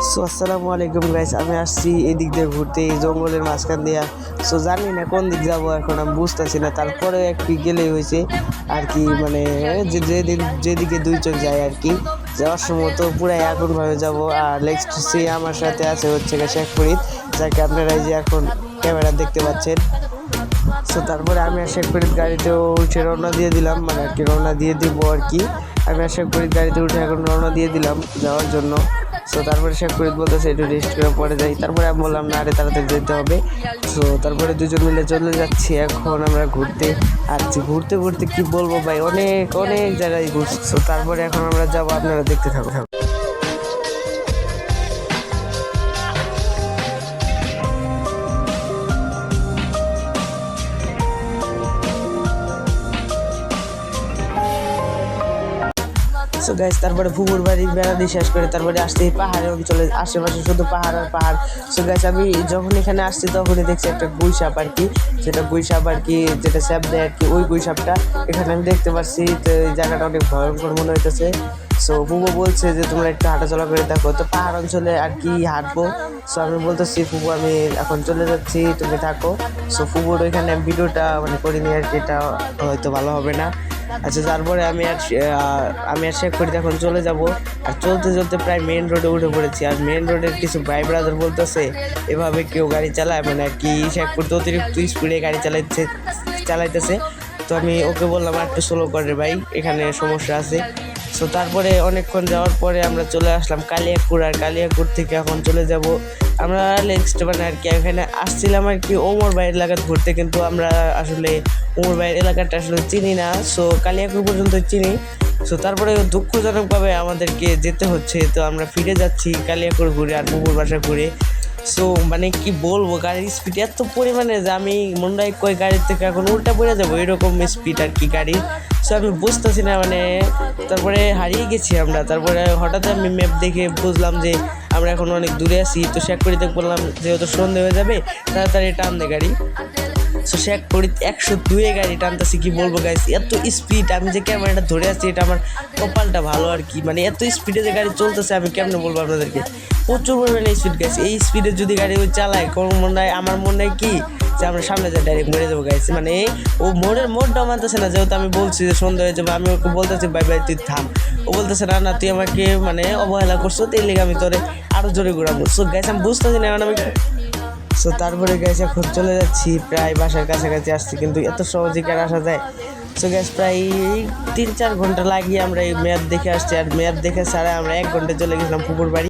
So আসসালামু আলাইকুম guys, আমি আসছি এদিক দিয়ে ঘুরতে, এই জঙ্গলের মাঝখান দিয়া। সো জানি না কোন দিক যাবো এখন, আমি বুঝতেছি না। তারপরে একটু গেলেই হয়েছে আর কি, মানে যেদিকে দুই চোখ যায় আর কি। যাওয়ার সময় তো পুরাই আগুনভাবে যাবো। আর নেক্সট সে আমার সাথে আছে হচ্ছে শেখ ফরিদ, যাকে আপনারা এই যে এখন ক্যামেরা দেখতে পাচ্ছেন। সো তারপরে আমি আর শেখ ফরিদ গাড়িতে উঠে রওনা দিয়ে দিলাম, মানে আর কি রওনা দিয়ে দিব আর কি। আমি আর শেখ ফরিদ গাড়িতে উঠে এখন রওনা দিয়ে দিলাম যাওয়ার জন্য। সো তারপরে শেখ ফরিদ বলতেছে একটু রেস্ট করে পরে যাই। তারপরে আমি বললাম না, আরে তাড়াতাড়ি যেতে হবে। সো তারপরে দুজন মিলে চলে যাচ্ছি এখন আমরা ঘুরতে। আর ঘুরতে ঘুরতে কি বলবো ভাই, অনেক অনেক জায়গায় ঘুরছি। সো তারপরে এখন আমরা যাবো, আপনারা দেখতে থাকুন। সো গাইস, তারপরে ফুপুর বাড়ি বেড়াতে শেষ করে তারপরে আসতে পাহাড়ের অঞ্চলে, আশেপাশে শুধু পাহাড় আর পাহাড়। সো গাইস, আমি যখন এখানে আসছি তখনই দেখছি একটা গুইসাপ আর কি, যেটা স্যাপ দেয় আর কি, ওই গুইসাপটা এখানে আমি দেখতে পাচ্ছি। তো এই জায়গাটা অনেক ভয়ঙ্কর মনে হইতেছে। সো ফুপু বলছে যে তোমরা একটু হাঁটাচলা করে দেখো, তো পাহাড় অঞ্চলে আর কি হাঁটবো। সো আমি বলতেছি ফুপু আমি এখন চলে যাচ্ছি, তুমি থাকো। সো ফুপুর ওইখানে ভিডিওটা মানে করিনি আর কি, এটা হয়তো ভালো হবে না। আচ্ছা, তারপরে আমি আর শেখ ফরিদ এখন চলে যাব। আর চলতে চলতে প্রায় মেন রোডে উঠে পড়েছি। আর মেন রোডের কিছু ভাই ব্রাদার বলতেছে এভাবে কেউ গাড়ি চালায়, মানে আর কি শেখ ফরিদ অতিরিক্ত স্পিডে গাড়ি চালাইতেছে। তো আমি ওকে বললাম আর একটু স্লো করে ভাই, এখানে সমস্যা আছে। সো তারপরে অনেকক্ষণ যাওয়ার পরে আমরা চলে আসলাম কালিয়াকুর। আর কালিয়াকুর থেকে এখন চলে যাব আমরা নেক্সট, মানে আর কি এখানে আসছিলাম আর কি ওমর ভাইয়ের এলাকাতে ঘুরতে, কিন্তু আমরা আসলে ওমর ভাইয়ের এলাকাটা আসলে চিনি না। সো কালিয়াকুর পর্যন্ত চিনি। সো তারপরে দুঃখজনকভাবে আমাদেরকে যেতে হচ্ছে, তো আমরা ফিরে যাচ্ছি কালিয়াকুর ঘুরে আর পুকুর বাসা ঘুরে। সো মানে কি বলবো, গাড়ির স্পিড এত পরিমাণে যে আমি মনে হয় কই গাড়ির থেকে এখন উল্টা পড়ে যাবো, এরকম স্পিড আর কি গাড়ির। সো আমি বুঝতেছি না, মানে তারপরে হারিয়ে গেছি আমরা। তারপরে হঠাৎ আমি ম্যাপ দেখে বুঝলাম যে আমরা এখন অনেক দূরে আছি। তো শেখ ফরিদকে বললাম যেহেতু সন্ধে হয়ে যাবে তাড়াতাড়ি টান দে গাড়ি। সো শেখ ফরিদ 102-এ গাড়ি টানতেছি, কি বলবো গাইস, এত স্পিড। আমি যে ক্যামেরাটা ধরে আছি এটা আমার কপালটা ভালো আর কি, মানে এত স্পিডে যে গাড়ি চলতেছে আমি কেমনে বলবো আপনাদেরকে, প্রচুর পরিমাণে স্পিড গাইস। এই স্পিডে যদি গাড়ি ওই চালায় আমার মনে হয় কি যে আমরা সামনে যা ডাইরেক্ট মরে যাবো গাইস। মানে ও মোড়টাও মানতেছে না, যেহেতু আমি বলছি যে সন্ধ্যা হয়ে যাবে। আমি ওকে বলতেছি ভাই ভাই তুই থাম, ও বলতেছে না না তুই আমাকে মানে অবহেলা করছো, তো এই লেগে আমি তোরে আরো জোরে ঘুরাবো। সো গাইস আমি বুঝতেছি না এখন আমি। সো তারপরে গ্যাস এখন চলে যাচ্ছি, প্রায় বাসার কাছাকাছি আসছি, কিন্তু এত সহজে কেন আসা যায়। সো গ্যাস প্রায় 3-4 ঘন্টা লাগিয়ে আমরা এই ম্যাপ দেখে আসছি। আর ম্যাপ দেখে ছাড়া আমরা 1 ঘন্টা চলে গেছিলাম পুকুর বাড়ি।